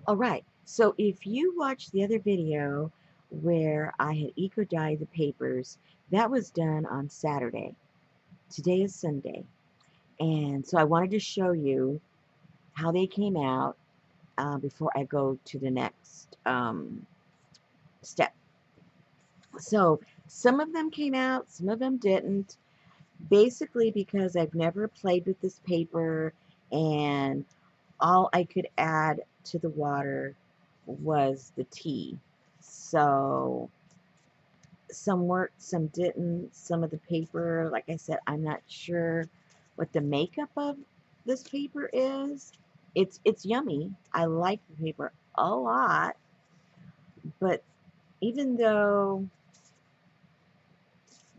All right. So if you watched the other video where I had eco-dyed the papers, that was done on Saturday. Today is Sunday. And so I wanted to show you how they came out before I go to the next step. So some of them came out, some of them didn't. Basically because I've never played with this paper and all I could add to the water was the tea. So some worked, some didn't. Some of the paper, like I said, I'm not sure what the makeup of this paper is. It's yummy. I like the paper a lot, but even though,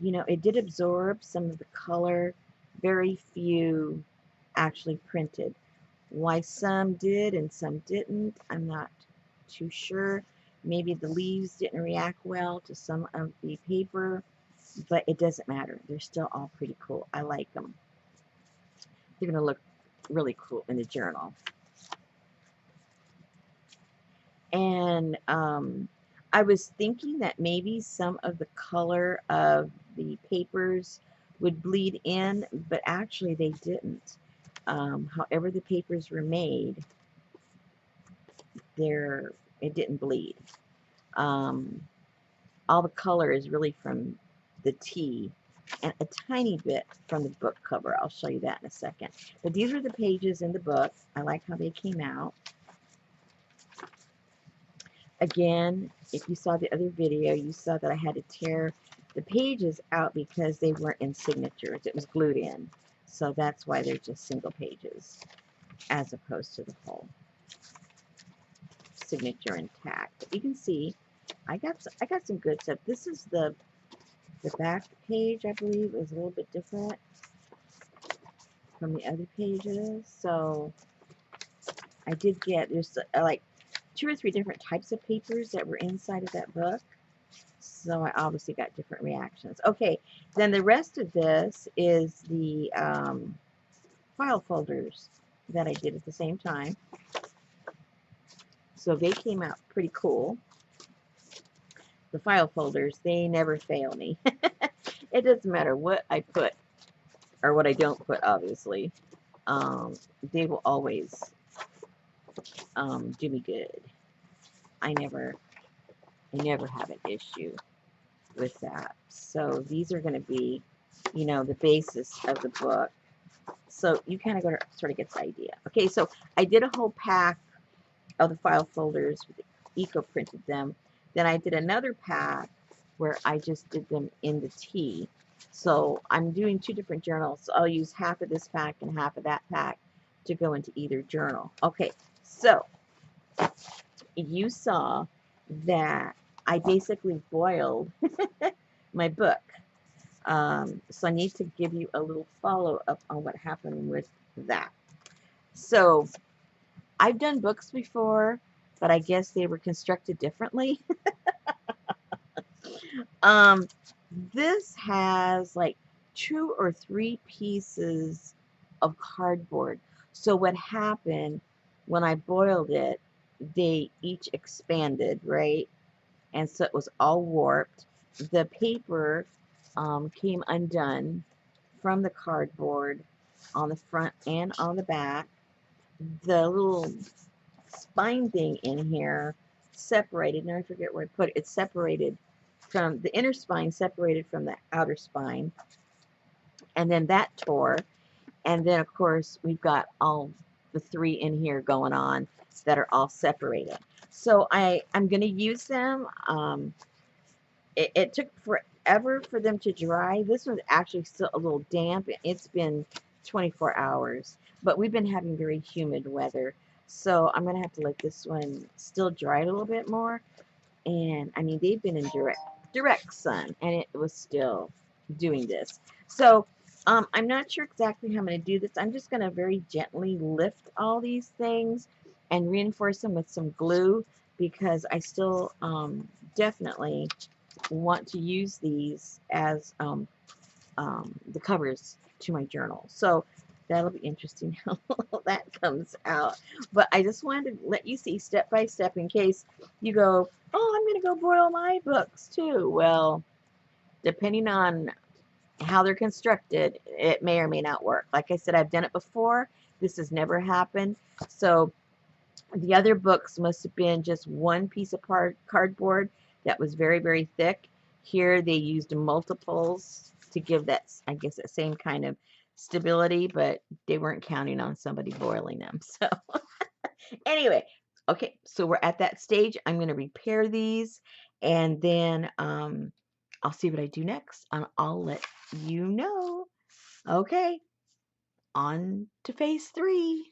you know, it did absorb some of the color, very few actually printed. Why some did and some didn't, I'm not too sure. Maybe the leaves didn't react well to some of the paper, but it doesn't matter. They're still all pretty cool. I like them. They're going to look really cool in the journal. And I was thinking that maybe some of the color of the papers would bleed in, but actually they didn't. However the papers were made, it didn't bleed. Um, all the color is really from the tea and a tiny bit from the book cover. I'll show you that in a second. But these are the pages in the book. I like how they came out. Again, if you saw the other video, you saw that I had to tear the pages out because they weren't in signatures. It was glued in. So that's why they're just single pages as opposed to the whole signature intact. But you can see I got some good stuff. This is the back page, I believe, is a little bit different from the other pages. So I did get, there's like 2 or 3 different types of papers that were inside of that book. So I obviously got different reactions. Okay, then the rest of this is the file folders that I did at the same time. So they came out pretty cool. The file folders, they never fail me. It doesn't matter what I put or what I don't put, obviously. They will always do me good. I never have an issue with that. So these are going to be, you know, the basis of the book. So you kind of got to sort of get the idea. Okay, so I did a whole pack of the file folders, eco printed them. Then I did another pack where I just did them in the tea. So I'm doing 2 different journals. So I'll use half of this pack and half of that pack to go into either journal. Okay, so you saw that I basically boiled my book. So I need to give you a little follow-up on what happened with that. So I've done books before, but I guess they were constructed differently. um, this has like 2 or 3 pieces of cardboard. So what happened when I boiled it, they each expanded, right? And so it was all warped. The paper came undone from the cardboard on the front and on the back. The little spine thing in here separated, and I forget where I put it, it's separated from the inner spine, separated from the outer spine, and then that tore. And then, of course, we've got all the 3 in here going on that are all separated. So I'm going to use them. It took forever for them to dry. This one's actually still a little damp. It's been 24 hours, but we've been having very humid weather. So I'm going to have to let this one still dry a little bit more. And I mean, they've been in direct sun, and it was still doing this. So I'm not sure exactly how I'm going to do this. I'm just going to very gently lift all these things and reinforce them with some glue because I still definitely want to use these as the covers to my journal. So That'll be interesting how that comes out. But I just wanted to let you see step by step in case you go, oh, I'm going to go boil my books too. Well, depending on how they're constructed, it may or may not work. Like I said, I've done it before. This has never happened. So the other books must have been just one piece of cardboard that was very, very thick. Here they used multiples to give that, I guess, that same kind of stability, but they weren't counting on somebody boiling them. So anyway, okay, so we're at that stage. I'm going to repair these, and then I'll see what I do next, and I'll let you know. Okay, on to phase 3.